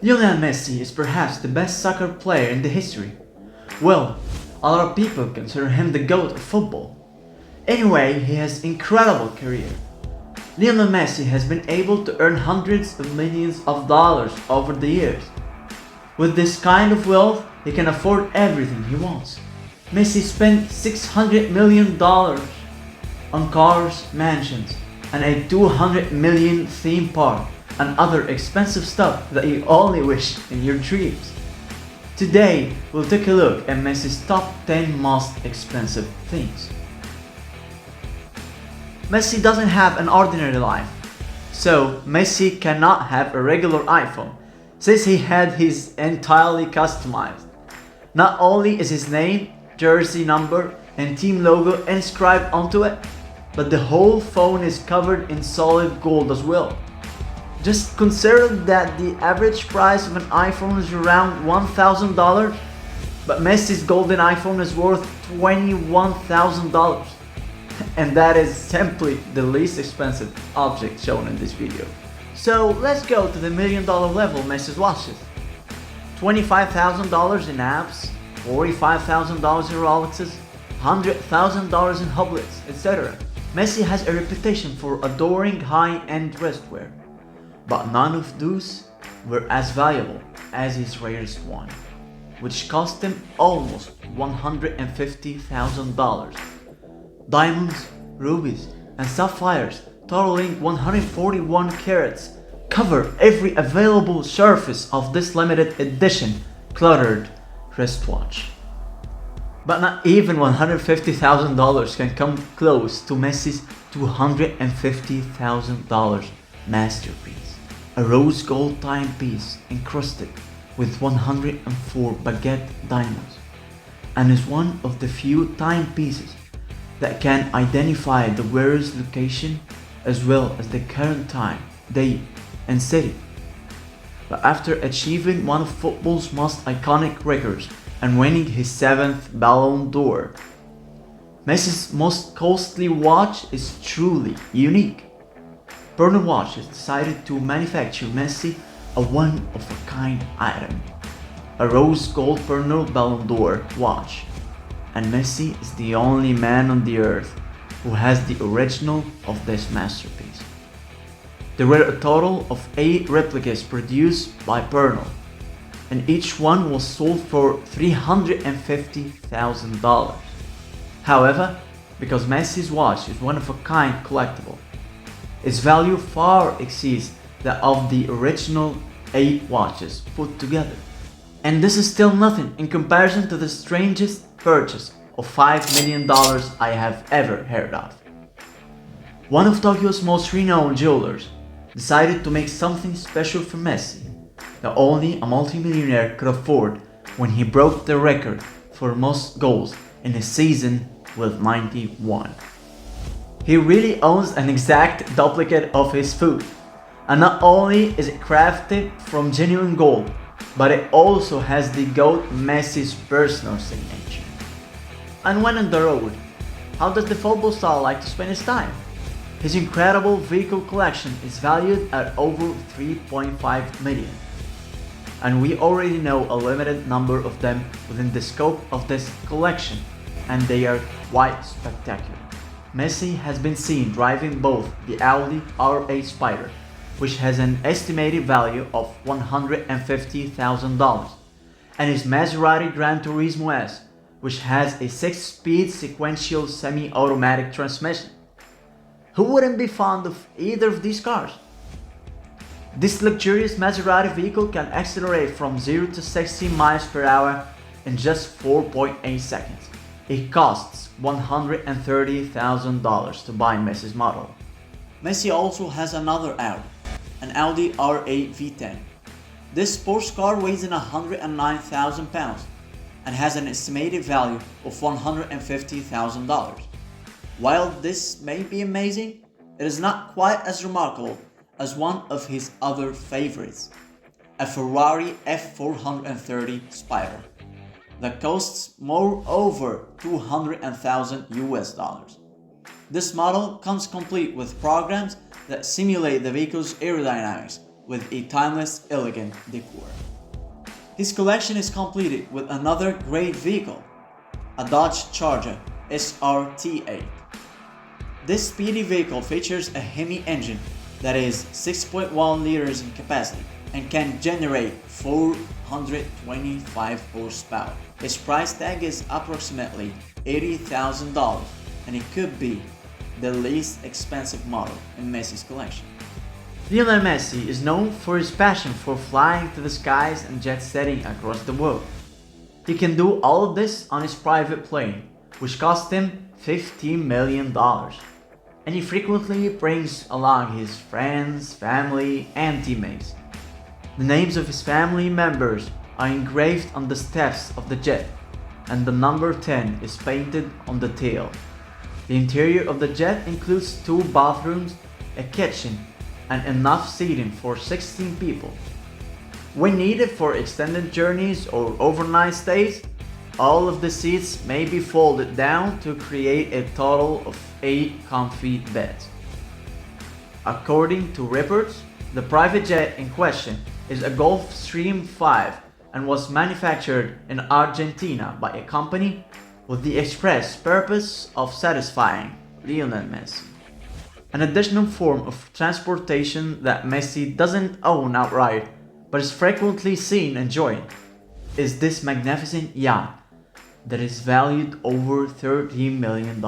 Lionel Messi is perhaps the best soccer player in the history. Well, a lot of people consider him the GOAT of football. Anyway, he has incredible career. Lionel Messi has been able to earn hundreds of millions of dollars over the years. With this kind of wealth, he can afford everything he wants. Messi spent $600 million on cars, mansions, and a 200 million theme park and other expensive stuff that you only wish in your dreams. Today, we'll take a look at Messi's top 10 most expensive things. Messi doesn't have an ordinary life, so Messi cannot have a regular iPhone, since he had his entirely customized. Not only is his name, jersey number, and team logo inscribed onto it, but the whole phone is covered in solid gold as well. Just consider that the average price of an iPhone is around $1,000, but Messi's golden iPhone is worth $21,000. And that is simply the least expensive object shown in this video. So let's go to the $1 million level Messi's watches. $25,000 in apps, $45,000 in Rolexes, $100,000 in Hublets, etc. Messi has a reputation for adoring high-end wristwear, but none of those were as valuable as his rarest one, which cost him almost $150,000. Diamonds, rubies, and sapphires totaling 141 carats cover every available surface of this limited edition cluttered wristwatch. But not even $150,000 can come close to Messi's $250,000 masterpiece, a rose gold timepiece encrusted with 104 baguette diamonds, and is one of the few timepieces that can identify the wearer's location as well as the current time, date, and city. But after achieving one of football's most iconic records and winning his 7th Ballon d'Or, Messi's most costly watch is truly unique. Pernod Watches decided to manufacture Messi a one-of-a-kind item, a rose gold Pernod Ballon d'Or watch, and Messi is the only man on the earth who has the original of this masterpiece. There were a total of 8 replicas produced by Pernod, and each one was sold for $350,000. However, because Messi's watch is one-of-a-kind collectible, its value far exceeds that of the original 8 watches put together. And this is still nothing in comparison to the strangest purchase of $5 million I have ever heard of. One of Tokyo's most renowned jewelers decided to make something special for Messi that only a multimillionaire could afford when he broke the record for most goals in a season with 91. He really owns an exact duplicate of his food, and not only is it crafted from genuine gold, but it also has the GOAT Messi's personal signature. And when on the road, how does the football star like to spend his time? His incredible vehicle collection is valued at over 3.5 million. And we already know a limited number of them within the scope of this collection, and they are quite spectacular. Messi has been seen driving both the Audi R8 Spider, which has an estimated value of $150,000, and his Maserati Gran Turismo S, which has a 6-speed sequential semi-automatic transmission. Who wouldn't be fond of either of these cars? This luxurious Maserati vehicle can accelerate from 0 to 60 miles per hour in just 4.8 seconds. It costs $130,000 to buy Messi's model. Messi also has another Audi, an Audi R8 V10. This sports car weighs in 109,000 pounds and has an estimated value of $150,000. While this may be amazing, it is not quite as remarkable as one of his other favorites, a Ferrari F430 Spider, that costs more over $200,000. This model comes complete with programs that simulate the vehicle's aerodynamics with a timeless, elegant decor. His collection is completed with another great vehicle, a Dodge Charger SRT8. This speedy vehicle features a Hemi engine that is 6.1 liters in capacity and can generate 425 horsepower. Its price tag is approximately $80,000 and it could be the least expensive model in Messi's collection. Lionel Messi is known for his passion for flying to the skies and jet setting across the world. He can do all of this on his private plane, which cost him $15 million. And he frequently brings along his friends, family, and teammates. The names of his family members are engraved on the steps of the jet, and the number 10 is painted on the tail. The interior of the jet includes 2 bathrooms, a kitchen, and enough seating for 16 people. When needed for extended journeys or overnight stays, all of the seats may be folded down to create a total of 8 comfy beds. According to reports, the private jet in question is a Gulfstream 5 and was manufactured in Argentina by a company with the express purpose of satisfying Lionel Messi. An additional form of transportation that Messi doesn't own outright but is frequently seen enjoying is this magnificent yacht that is valued over $13 million.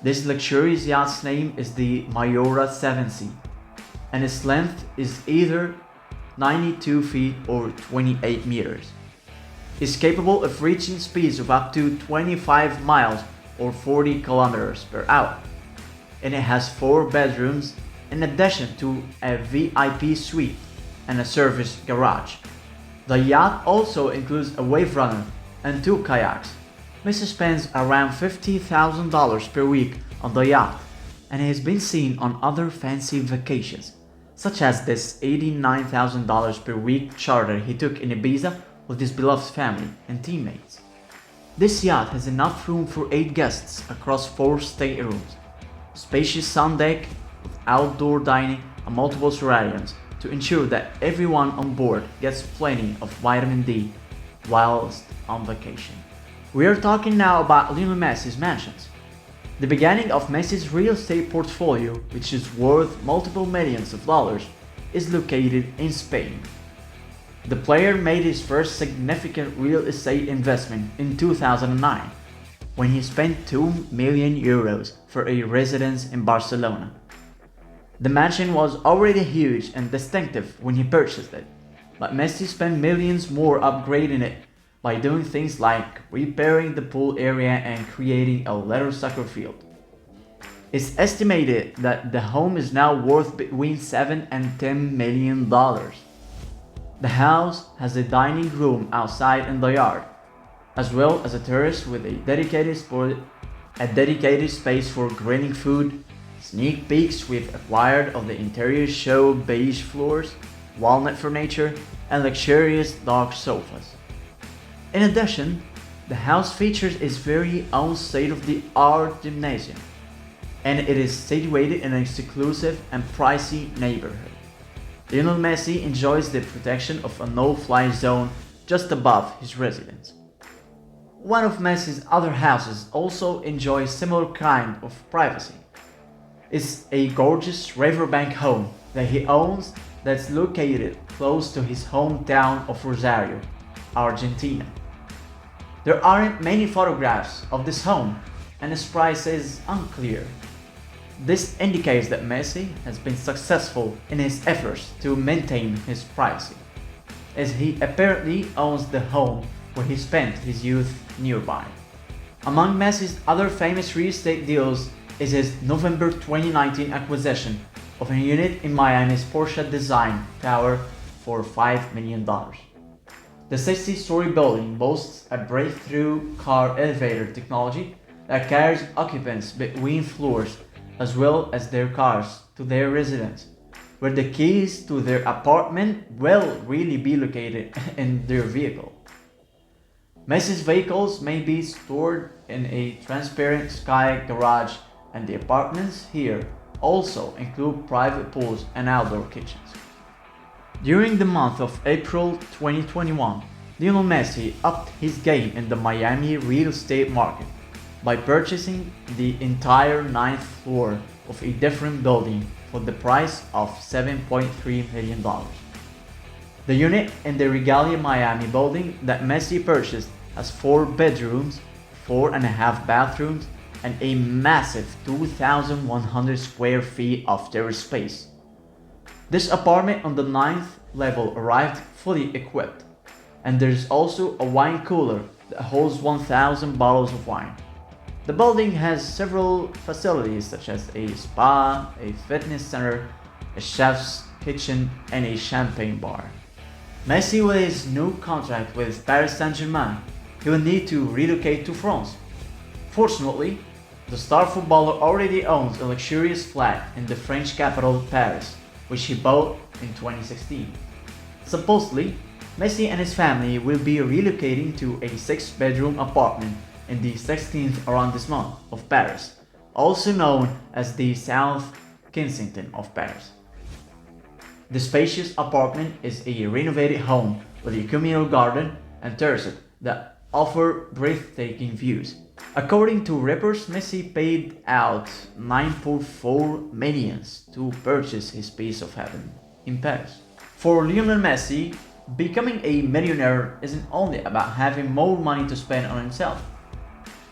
This luxurious yacht's name is the Mayora 7C, and its length is either 92 feet or 28 meters. It's capable of reaching speeds of up to 25 miles or 40 kilometers per hour, and it has 4 bedrooms in addition to a VIP suite and a service garage. The yacht also includes a wave runner and 2 kayaks. Messi spends around $50,000 per week on the yacht, and has been seen on other fancy vacations, such as this $89,000 per week charter he took in Ibiza with his beloved family and teammates. This yacht has enough room for 8 guests across 4 staterooms, spacious sun deck with outdoor dining and multiple terrariums to ensure that everyone on board gets plenty of vitamin D whilst on vacation. We are talking now about Lionel Messi's mansions. The beginning of Messi's real estate portfolio, which is worth multiple millions of dollars, is located in Spain. The player made his first significant real estate investment in 2009, when he spent €2 million for a residence in Barcelona. The mansion was already huge and distinctive when he purchased it, but Messi spent millions more upgrading it by doing things like repairing the pool area and creating a letter soccer field. It's estimated that the home is now worth between $7 and $10 million. The house has a dining room outside in the yard, as well as a terrace with a dedicated space for grilling food. Sneak peeks we've acquired of the interior show beige floors, walnut furniture, and luxurious dark sofas. In addition, the house features its very own state-of-the-art gymnasium, and it is situated in a exclusive and pricey neighborhood. Lionel Messi enjoys the protection of a no-fly zone just above his residence. One of Messi's other houses also enjoys similar kind of privacy. It's a gorgeous riverbank home that he owns that's located close to his hometown of Rosario, Argentina. There aren't many photographs of this home, and its price is unclear. This indicates that Messi has been successful in his efforts to maintain his privacy, as he apparently owns the home where he spent his youth nearby. Among Messi's other famous real estate deals is his November 2019 acquisition of a unit in Miami's Porsche Design Tower for $5 million. The 60-story building boasts a breakthrough car elevator technology that carries occupants between floors as well as their cars to their residence, where the keys to their apartment will really be located in their vehicle. Messi's vehicles may be stored in a transparent sky garage, and the apartments here also include private pools and outdoor kitchens. During the month of April 2021, Lionel Messi upped his game in the Miami real estate market by purchasing the entire ninth floor of a different building for the price of $7.3 million. The unit in the Regalia Miami building that Messi purchased has 4 bedrooms, 4.5 bathrooms, and a massive 2,100 square feet of terrace space. This apartment on the 9th level arrived fully equipped, and there's also a wine cooler that holds 1,000 bottles of wine. The building has several facilities such as a spa, a fitness center, a chef's kitchen, and a champagne bar. Messi, with his new contract with Paris Saint-Germain, he will need to relocate to France. Fortunately, the star footballer already owns a luxurious flat in the French capital Paris, which he bought in 2016. Supposedly, Messi and his family will be relocating to a 6-bedroom apartment in the 16th arrondissement of Paris, also known as the South Kensington of Paris. The spacious apartment is a renovated home with a communal garden and terrace that offer breathtaking views. According to reports, Messi paid out 9.4 million to purchase his piece of heaven in Paris. For Lionel Messi, becoming a millionaire isn't only about having more money to spend on himself.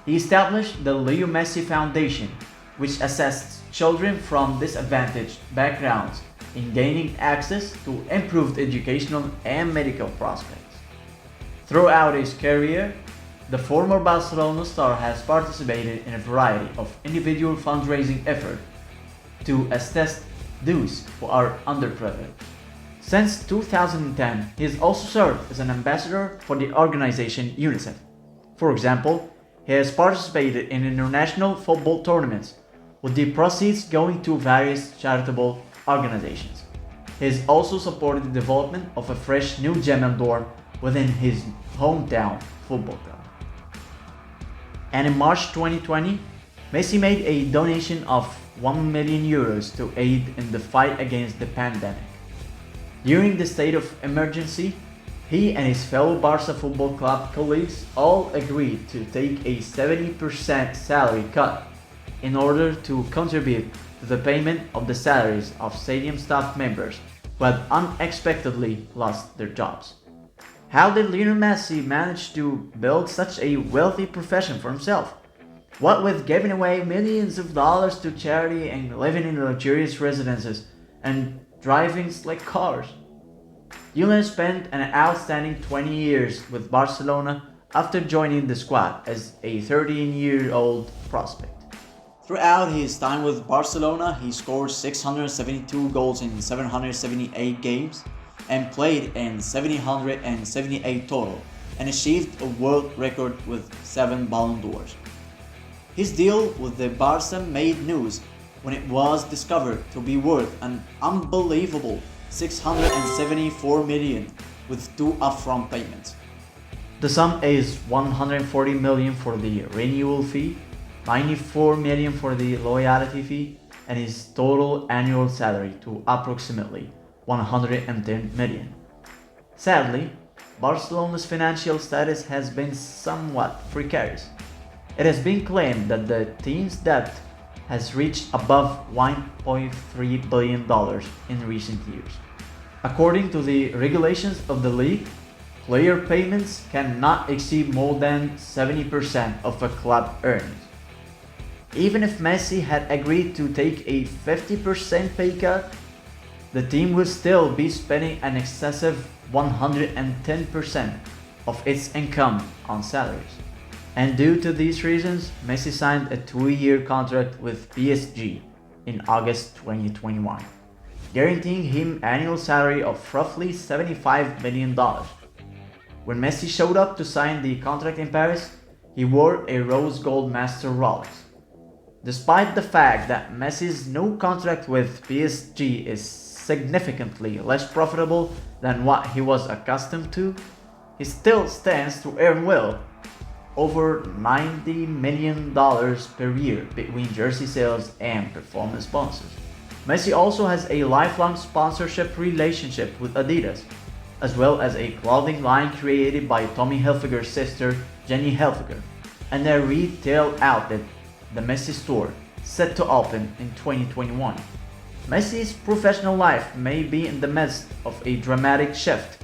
He established the Leo Messi Foundation, which assists children from disadvantaged backgrounds in gaining access to improved educational and medical prospects. Throughout his career, the former Barcelona star has participated in a variety of individual fundraising efforts to assist those who are underprivileged. Since 2010, he has also served as an ambassador for the organization UNICEF. For example, he has participated in international football tournaments, with the proceeds going to various charitable organizations. He has also supported the development of a fresh new gym and dorm within his hometown football club. And in March 2020, Messi made a donation of €1 million to aid in the fight against the pandemic. During the state of emergency, he and his fellow Barca Football Club colleagues all agreed to take a 70% salary cut in order to contribute to the payment of the salaries of stadium staff members who had unexpectedly lost their jobs. How did Lionel Messi manage to build such a wealthy profession for himself? What with giving away millions of dollars to charity and living in luxurious residences and driving slick cars? Lionel spent an outstanding 20 years with Barcelona after joining the squad as a 13-year-old prospect. Throughout his time with Barcelona, he scored 672 goals in 778 games and played in 778 total and achieved a world record with 7 Ballon d'Ors. His deal with the Barca made news when it was discovered to be worth an unbelievable $674 million with 2 upfront payments. The sum is $140 million for the renewal fee, $94 million for the loyalty fee, and his total annual salary to approximately $110 million. Sadly, Barcelona's financial status has been somewhat precarious. It has been claimed that the team's debt has reached above $1.3 billion in recent years. According to the regulations of the league, player payments cannot exceed more than 70% of a club earnings. Even if Messi had agreed to take a 50% pay cut, the team will still be spending an excessive 110% of its income on salaries. And due to these reasons, Messi signed a 2-year contract with PSG in August 2021, guaranteeing him annual salary of roughly $75 million. When Messi showed up to sign the contract in Paris, he wore a rose gold master Rolex. Despite the fact that Messi's new contract with PSG is significantly less profitable than what he was accustomed to, he still stands to earn well, over $90 million per year between jersey sales and performance bonuses. Messi also has a lifelong sponsorship relationship with Adidas, as well as a clothing line created by Tommy Hilfiger's sister Jenny Hilfiger, and a retail outlet, the Messi Store, set to open in 2021. Messi's professional life may be in the midst of a dramatic shift,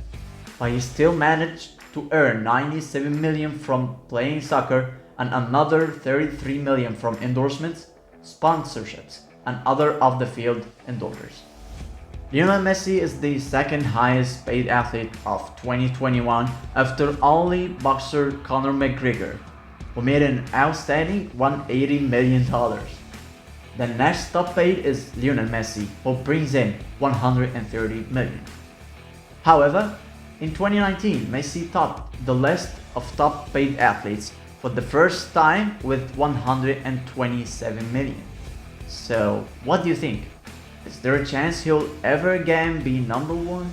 but he still managed to earn 97 million from playing soccer and another 33 million from endorsements, sponsorships, and other off-the-field endeavors. Lionel Messi is the second highest paid athlete of 2021 after only boxer Conor McGregor, who made an outstanding $180 million. The next top paid is Lionel Messi, who brings in 130 million. However, in 2019, Messi topped the list of top paid athletes for the first time with 127 million. So, what do you think? Is there a chance he'll ever again be number one?